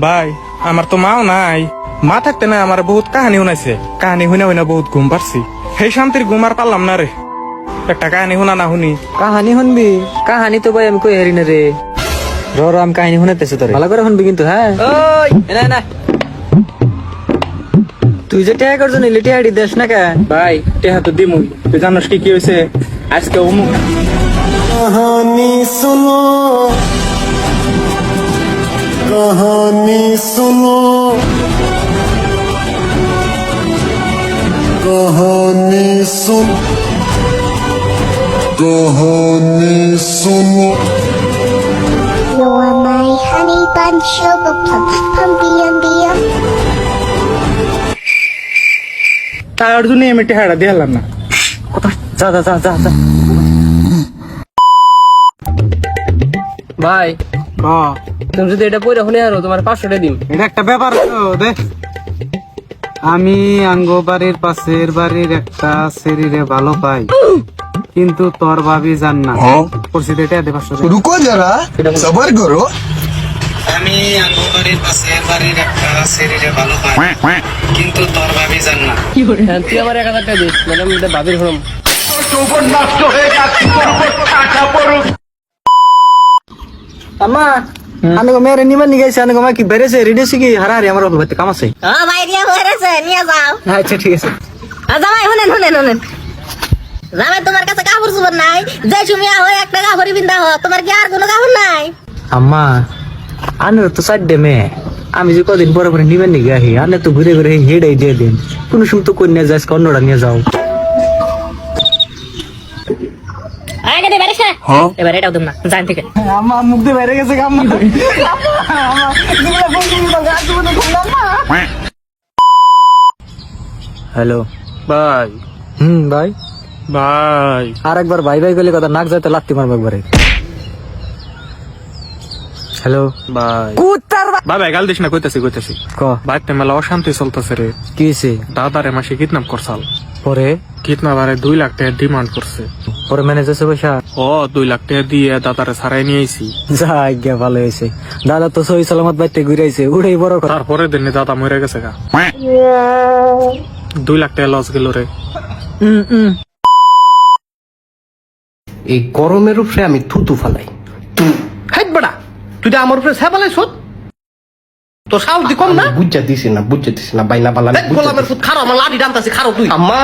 ভাই আমার তো মাও নাই, মা থাকতে না আমার বহুত কাহানি শুনাইছে, কাহানি শুনে শুনে বহুত ঘুম পারছি, সেই শান্তির ঘুম আর পারলাম না রে। একটা কাহানি শুনা না শুনি। কাহানি শুনবি? কাহানি তো ভাই আমি কই হারি না রে। র আমি কাহিনী শুনাইতেছি তোরে, ভালো করে শুনবি কিন্তু। হ্যাঁ ওই না না, তুই যে টেহা করছ নিলি টেহাড়ি দেশ না কে? ভাই টেহা তো দিমুই, তুই জানোস কি কি হয়েছে আজকে? অমুক कहानी सुनो कहानी सुनो कहानी सुन कहानी सुनो You are my honey bun, sugar plum, pum. তার জন্য আমি টেহাটা দিলাম না। যা যা যা যা যা। ভাই তুমি যদি এটা পড়ে শুনে আরো তোমার 500 টাকা দিন। এটা একটা ব্যাপার তো দে। আমি আঙ্গ বাড়ির পাশের বাড়ির একটা শরীরে ভালো পাই, কিন্তু তোর ভাবি জান না। পরিস্থিতি এটা দে 500 টাকা। रुको जरा सबर करो আমি আঙ্গ বাড়ির পাশের বাড়ির একটা শরীরে ভালো পাই, কিন্তু তোর ভাবি জান না। হ্যাঁ, তুই আমার 1000 টাকা দিস, মানে আমি এটা ভাবির হলাম। আম্মা আমি মেরে নিমান নি গেছে, আমি কি বেরেছে রেডিছি কি হারাহারি আমার বাড়িতে কাম আছে। ও ভাই রিয়া হয়েছে নিয়ে যাও। আচ্ছা ঠিক আছে। জামাই শুনেন জামাই তোমার কাছে কাপড় চোপড় নাই, যে তুমি হয়ে একটা কাপড় বিন্দা হো, তোমার কি আর কোনো কাপড় নাই? আম্মা আনের তো 4 ডে মে, আমি যে কদিন পরে পরে নিবেন নি গাহি, আনে তো ঘুরে ঘুরে হেডাই দিয়ে দিন, কোনো সময় তো কন্যা যাস অন্যটা নিয়ে যাও। আগে দে বেরেছে এবার এটাও দেব না জান থেকে। আম্মা মুখ দিয়ে বাইরে গেছে আম্মা। হ্যালো ভাই ভাই ভাই আর একবার ভাই ভাই গেলে কথা নাক যাইতে লাত্তি মারবো একবারে। হ্যালো ভাই ভাই ভাই গাল দিস না, কইতাছি ক বাইতে মেলা অশান্তি চলতেছে রে। কি হয়েছে? দাদারে মাসে কিডন্যাপ করছাল, পরে কিডন্যাপারে 2 লাখ টাকা ডিমান্ড করছে। পরে ম্যানেজার পয়সা 2 লাখ টাকা দিয়ে দাদারে ছাড়াই নিয়ে আইছি। যাই গিয়া ভালো হয়েছে, দাদা তো সহি সালামত বাইতে ঘুরাইছে, উড়াই বড় কথা। তারপরে দিনে দাদা মরে গেছে গা, 2 লাখ টাকা লস গেল রে। এই গরমের উপরে আমি থুতু ফালাই। হাইট বড়া, তুই তো আমার উপরে সাবালাইছ, তোর সাহস দি কম না? বুঝা দিছি না বাইনা বালা গোলামের ফুট খারাপ, আমার লাঠি টানতাছি, খারাপ তুই। আম্মা